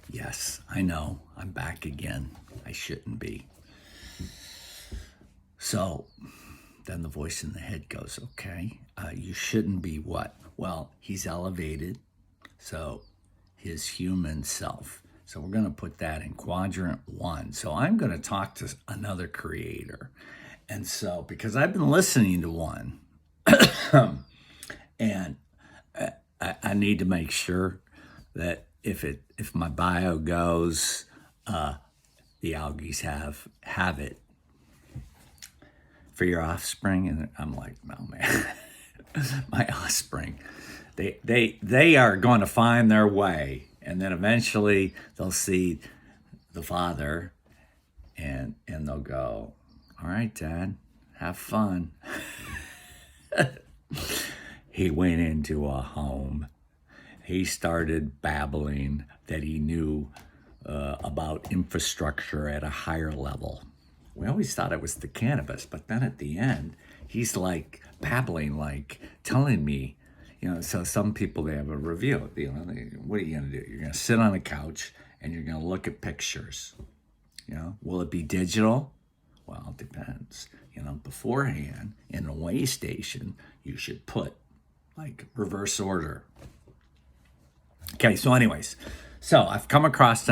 Yes, I know. I'm back again. I shouldn't be. So then the voice in the head goes, okay, you shouldn't be what? Well, he's elevated. So his human self. So we're going to put that in quadrant one. So I'm going to talk to another creator. And so, because I've been listening to one, and I need to make sure that if my bio goes, the algaes have it for your offspring, and I'm like, no man, my offspring, they are going to find their way, and then eventually they'll see the father, and they'll go, all right, Dad, have fun. He went into a home. He started babbling that he knew about infrastructure at a higher level. We always thought it was the cannabis, but then at the end, he's like babbling, like telling me, so some people, they have a review, what are you going to do? You're going to sit on a couch and you're going to look at pictures. Will it be digital? Well, it depends. Beforehand, in a way station, you should put like reverse order. Okay, so anyways, I've come across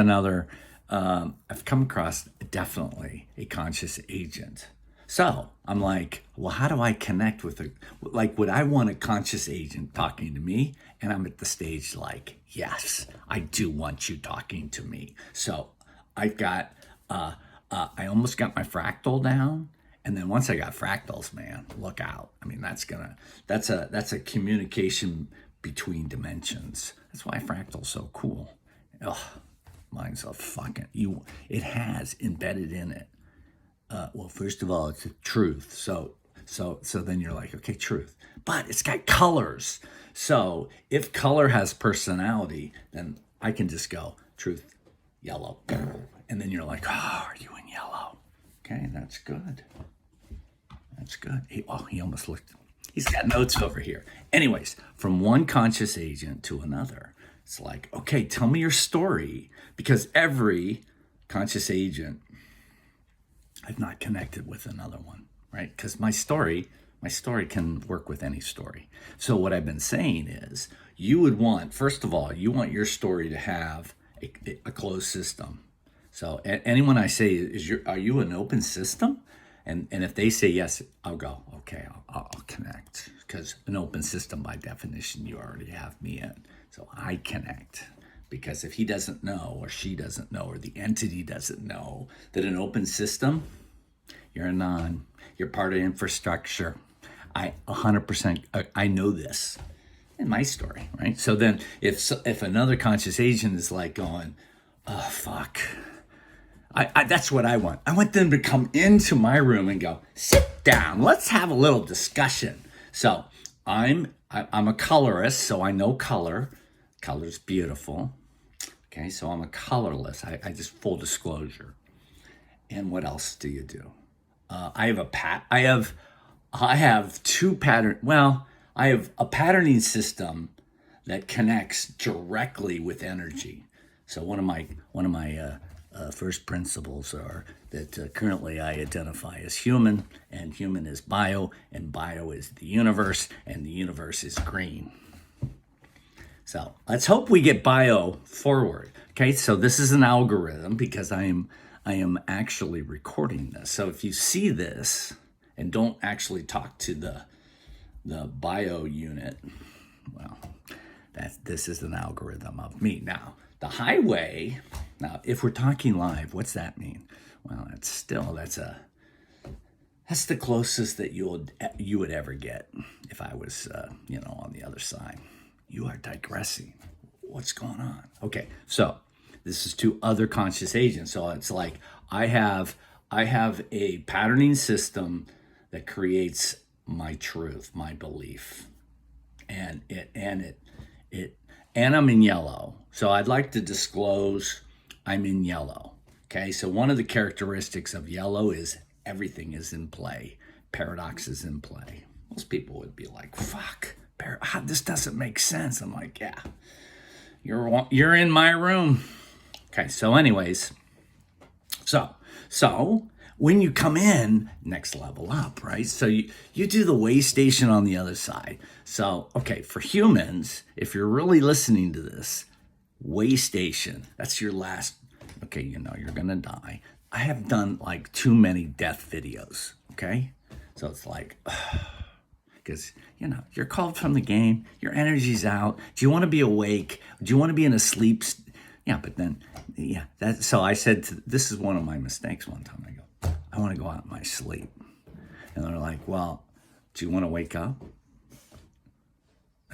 definitely a conscious agent. So I'm like, well, how do I connect with would I want a conscious agent talking to me? And I'm at the stage like, yes, I do want you talking to me. So I've got, I almost got my fractal down. And then once I got fractals, man, look out. I mean, that's a communication between dimensions. That's why fractal's so cool. Ugh, mine's a fucking it has embedded in it. Well, first of all, it's a truth. So then you're like, okay, truth. But it's got colors. So if color has personality, then I can just go truth, yellow. And then you're like, oh, are you in yellow? Okay, that's good. That's good. He almost looked. He's got notes over here. Anyways, from one conscious agent to another, it's like, okay, tell me your story. Because every conscious agent, I've not connected with another one, right? Because my story can work with any story. So what I've been saying is, you would want, first of all, you want your story to have a closed system. So anyone I say, are you an open system? And if they say yes, I'll go, okay, I'll connect. Because an open system, by definition, you already have me in. So I connect. Because if he doesn't know, or she doesn't know, or the entity doesn't know that an open system, you're a non, you're part of infrastructure. I 100%, I know this in my story, right? So then if another conscious agent is like going, oh, fuck, that's what I want. I want them to come into my room and go, sit down, let's have a little discussion. So I'm a colorist, so I know color. Color's beautiful. Okay, so I'm a colorless. I just, full disclosure. And what else do you do? I have two pattern. Well, I have a patterning system that connects directly with energy. So one of my first principles are that currently I identify as human, and human is bio, and bio is the universe, and the universe is green. So let's hope we get bio forward. Okay, so this is an algorithm because I am actually recording this. So if you see this and don't actually talk to the bio unit, well, this is an algorithm of me. Now, the highway, now if we're talking live, what's that mean? Well, that's the closest that you would ever get if I was on the other side. You are digressing. What's going on? Okay, so this is to other conscious agents. So it's like I have a patterning system that creates my truth, my belief, and I'm in yellow. So I'd like to disclose I'm in yellow. Okay, so one of the characteristics of yellow is everything is in play. Paradox is in play. Most people would be like, fuck, this doesn't make sense. I'm like, yeah, you're in my room. Okay, so anyways, so when you come in, next level up, right? So you do the way station on the other side. So, okay, for humans, if you're really listening to this, way station, that's your last, okay, you know, you're gonna die. I have done like too many death videos, okay? So it's like, because, you know, you're called from the game, your energy's out. Do you want to be awake? Do you want to be in a sleep? Yeah, but then, yeah, so I said, this is one of my mistakes one time. I go, I want to go out in my sleep. And they're like, well, do you want to wake up?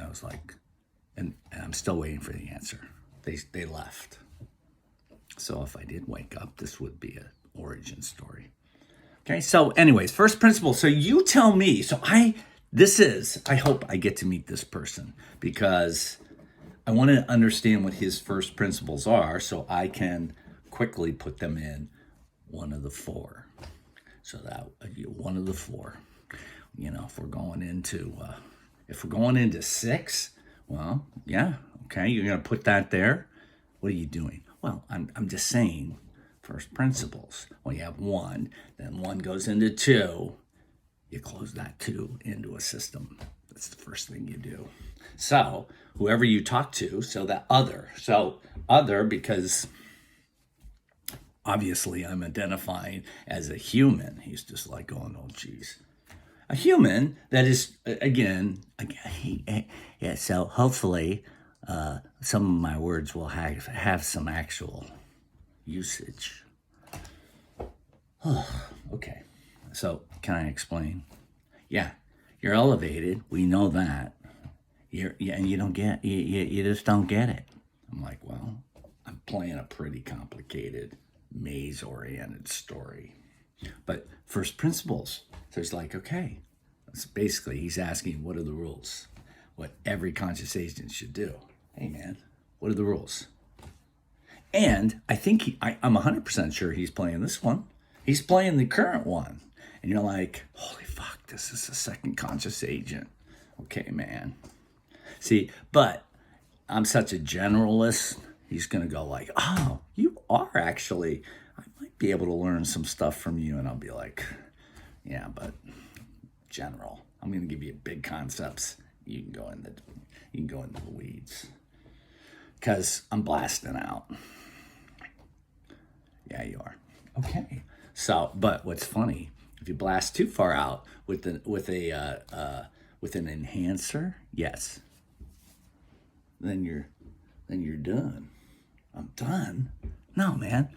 I was like, and I'm still waiting for the answer. They left. So if I did wake up, this would be an origin story. Okay, so anyways, first principle. So you tell me. So I hope I get to meet this person because I want to understand what his first principles are so I can quickly put them in one of the four. So that one of the four, you know, if we're going into 6, well, yeah, okay, you're going to put that there. What are you doing? Well, I'm just saying first principles. Well, you have 1, then 1 goes into 2. You close that 2 into a system. That's the first thing you do. So whoever you talk to, so other, because obviously I'm identifying as a human. He's just like going, oh, geez. A human that is, again, yeah, so hopefully some of my words will have some actual usage. Okay, so can I explain? Yeah, you're elevated. We know that. And you don't get, you just don't get it. I'm like, well, I'm playing a pretty complicated, maze-oriented story. But first principles. So he's like, okay. So basically, he's asking, what are the rules? What every conscious agent should do. Hey, man, what are the rules? And I think I'm 100% sure he's playing this one. He's playing the current one. And you're like, holy fuck, this is the second conscious agent. Okay, man. See, but I'm such a generalist. He's going to go like, oh, you are actually, I might be able to learn some stuff from you. And I'll be like, yeah, but general. I'm going to give you big concepts. You can go into the weeds. Because I'm blasting out. Yeah, you are. Okay. So, but what's funny, if you blast too far out with an enhancer, yes, then you're done. I'm done. No, man.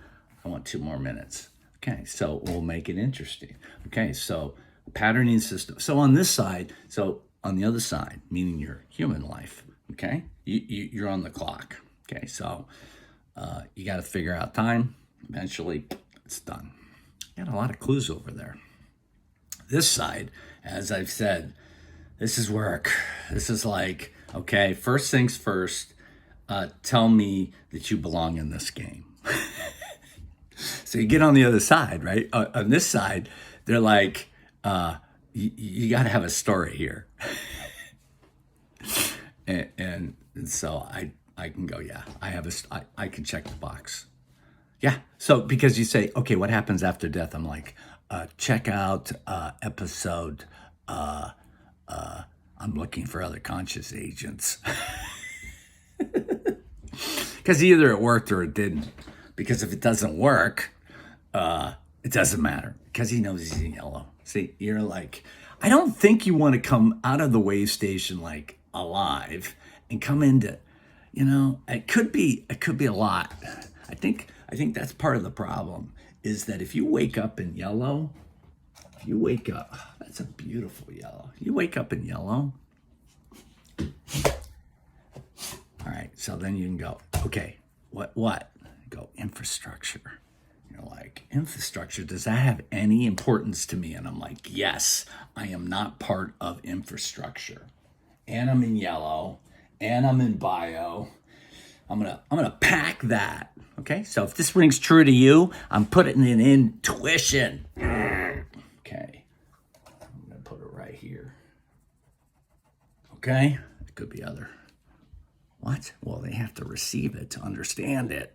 I want 2 more minutes. Okay, so we'll make it interesting. Okay, so patterning system. So on this side, so on the other side, meaning your human life. Okay, you're on the clock. Okay, so you got to figure out time. Eventually, it's done. Got a lot of clues over there. This side, as I've said, this is work. This is like, okay, first things first, tell me that you belong in this game. So you get on the other side, right? On this side, they're like, you got to have a story here. and so I can go, yeah, I can check the box. Yeah. So because you say, okay, what happens after death? I'm like, check out episode. I'm looking for other conscious agents. Because either it worked or it didn't. Because if it doesn't work, it doesn't matter. Because he knows he's in yellow. See, you're like, I don't think you want to come out of the wave station like alive and come into, it could be a lot. I think that's part of the problem is that if you wake up in yellow, that's a beautiful yellow. You wake up in yellow. All right, so then you can go, okay, what? Go infrastructure. You're like, infrastructure, does that have any importance to me? And I'm like, yes, I am not part of infrastructure. And I'm in yellow, and I'm in bio. I'm gonna pack that. Okay, so if this rings true to you, I'm putting it in tuition. Okay, I'm gonna put it right here. Okay, it could be other. What? Well, they have to receive it to understand it.